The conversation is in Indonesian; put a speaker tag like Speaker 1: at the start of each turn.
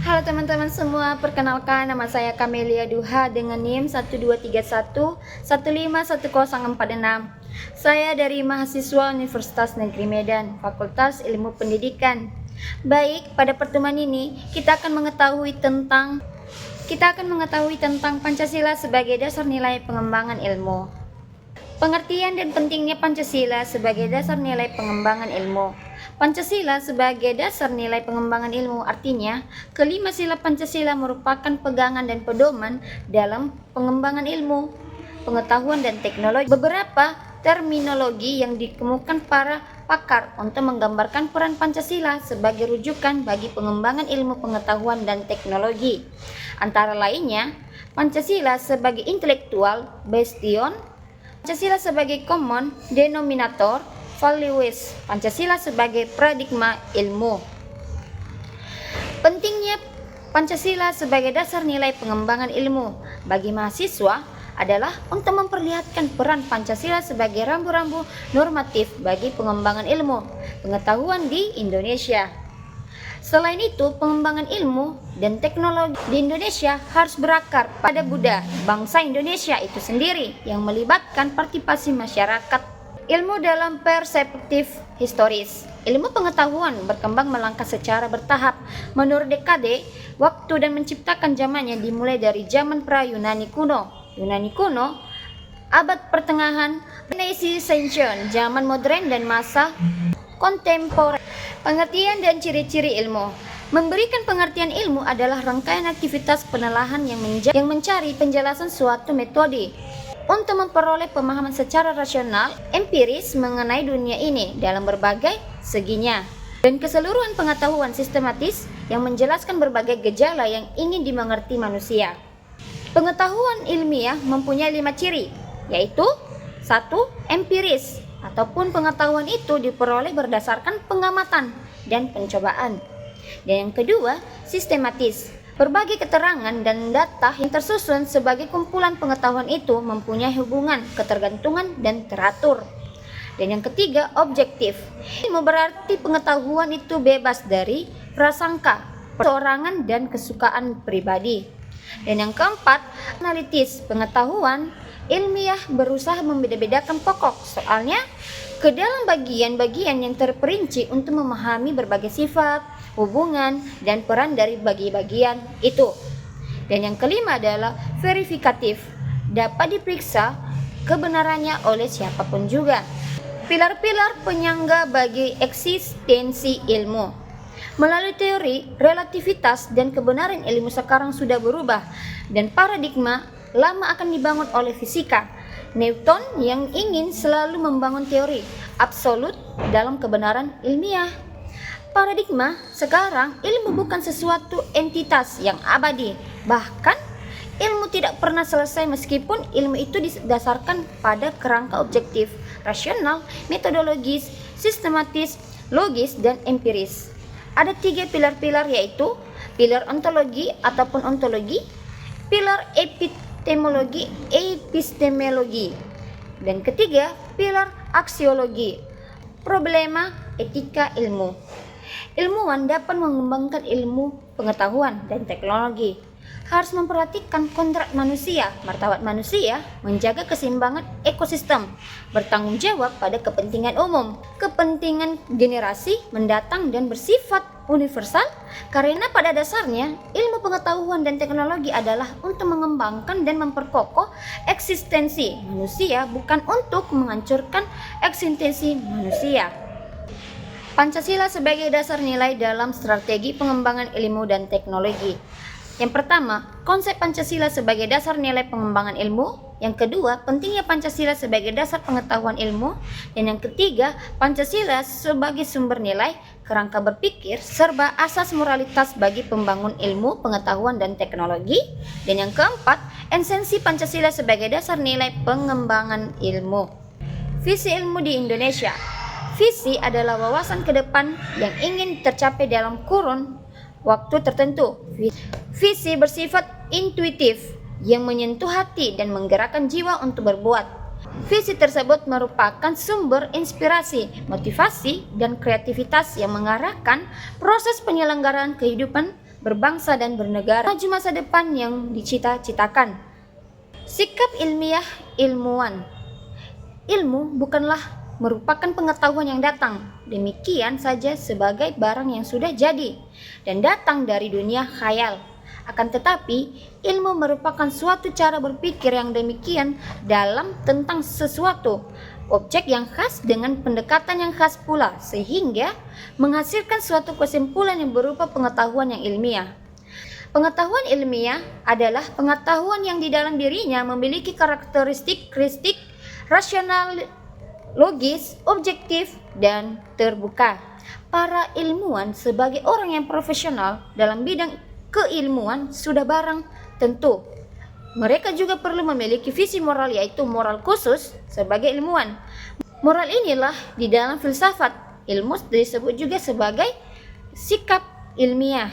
Speaker 1: Halo teman-teman semua, perkenalkan nama saya Kamelia Duha dengan NIM 1231151046. Saya dari mahasiswa Universitas Negeri Medan, Fakultas Ilmu Pendidikan. Baik, pada pertemuan ini kita akan mengetahui tentang Pancasila sebagai dasar nilai pengembangan ilmu. Pengertian dan pentingnya Pancasila sebagai dasar nilai pengembangan ilmu. Pancasila sebagai dasar nilai pengembangan ilmu artinya kelima sila Pancasila merupakan pegangan dan pedoman dalam pengembangan ilmu, pengetahuan dan teknologi. Beberapa terminologi yang dikemukakan para pakar untuk menggambarkan peran Pancasila sebagai rujukan bagi pengembangan ilmu pengetahuan dan teknologi. Antara lainnya, Pancasila sebagai intelektual bastion, Pancasila sebagai common denominator values, Pancasila sebagai paradigma ilmu. Pentingnya Pancasila sebagai dasar nilai pengembangan ilmu bagi mahasiswa adalah untuk memperlihatkan peran Pancasila sebagai rambu-rambu normatif bagi pengembangan ilmu pengetahuan di Indonesia. Selain itu, pengembangan ilmu dan teknologi di Indonesia harus berakar pada Buddha, bangsa Indonesia itu sendiri yang melibatkan partisipasi masyarakat. Ilmu dalam perspektif historis. Ilmu pengetahuan berkembang melangkah secara bertahap menurut dekade waktu dan menciptakan zamannya dimulai dari zaman pra-Yunani kuno. Yunani kuno, abad pertengahan, Renaissance, zaman modern dan masa kontemporer. Pengertian dan ciri-ciri ilmu. Memberikan pengertian ilmu adalah rangkaian aktivitas penelaahan yang mencari penjelasan suatu metode untuk memperoleh pemahaman secara rasional, empiris mengenai dunia ini dalam berbagai seginya, dan keseluruhan pengetahuan sistematis yang menjelaskan berbagai gejala yang ingin dimengerti manusia. Pengetahuan ilmiah mempunyai 5 ciri, yaitu 1. Empiris, ataupun pengetahuan itu diperoleh berdasarkan pengamatan dan pencobaan. Dan yang kedua, sistematis. Berbagai keterangan dan data yang tersusun sebagai kumpulan pengetahuan itu mempunyai hubungan, ketergantungan, dan teratur. Dan yang ketiga, objektif. Ini berarti pengetahuan itu bebas dari prasangka, perorangan, dan kesukaan pribadi. Dan yang keempat, analitis. Pengetahuan ilmiah berusaha membeda-bedakan pokok soalnya ke dalam bagian-bagian yang terperinci untuk memahami berbagai sifat, hubungan, dan peran dari bagian itu. Dan yang kelima adalah verifikatif, dapat diperiksa kebenarannya oleh siapapun juga. Pilar-pilar penyangga bagi eksistensi ilmu. Melalui teori relativitas dan kebenaran ilmu sekarang sudah berubah dan paradigma lama akan dibangun oleh fisika. Newton yang ingin selalu membangun teori absolut dalam kebenaran ilmiah. Paradigma sekarang ilmu bukan sesuatu entitas yang abadi. Bahkan ilmu tidak pernah selesai meskipun ilmu itu didasarkan pada kerangka objektif, rasional, metodologis, sistematis, logis, dan empiris. Ada 3 pilar-pilar yaitu pilar ontologi ataupun ontologi, pilar epistemologi, dan ketiga, pilar aksiologi, problema etika ilmu. Ilmuwan dapat mengembangkan ilmu pengetahuan dan teknologi, harus memperhatikan kodrat manusia, martabat manusia, menjaga keseimbangan ekosistem, bertanggung jawab pada kepentingan umum, kepentingan generasi mendatang, dan bersifat universal karena pada dasarnya ilmu pengetahuan dan teknologi adalah untuk mengembangkan dan memperkokoh eksistensi manusia, bukan untuk menghancurkan eksistensi manusia. Pancasila sebagai dasar nilai dalam strategi pengembangan ilmu dan teknologi. Yang pertama, konsep Pancasila sebagai dasar nilai pengembangan ilmu. Yang kedua, pentingnya Pancasila sebagai dasar pengetahuan ilmu. Dan yang ketiga, Pancasila sebagai sumber nilai, kerangka berpikir, serba asas moralitas bagi pembangun ilmu, pengetahuan, dan teknologi. Dan yang keempat, esensi Pancasila sebagai dasar nilai pengembangan ilmu. Visi ilmu di Indonesia. Visi adalah wawasan ke depan yang ingin tercapai dalam kurun waktu tertentu. Visi bersifat intuitif yang menyentuh hati dan menggerakkan jiwa untuk berbuat. Visi tersebut merupakan sumber inspirasi, motivasi, dan kreativitas yang mengarahkan proses penyelenggaraan kehidupan berbangsa dan bernegara, maju masa depan yang dicita-citakan. Sikap ilmiah ilmuwan. Ilmu bukanlah merupakan pengetahuan yang datang demikian saja sebagai barang yang sudah jadi dan datang dari dunia khayal. Akan tetapi, ilmu merupakan suatu cara berpikir yang demikian dalam tentang sesuatu, objek yang khas dengan pendekatan yang khas pula, sehingga menghasilkan suatu kesimpulan yang berupa pengetahuan yang ilmiah. Pengetahuan ilmiah adalah pengetahuan yang di dalam dirinya memiliki karakteristik rasional, logis, objektif, dan terbuka. Para ilmuwan sebagai orang yang profesional dalam bidang keilmuan sudah barang tentu mereka juga perlu memiliki visi moral, yaitu moral khusus sebagai ilmuwan. Moral inilah di dalam filsafat ilmu disebut juga sebagai sikap ilmiah.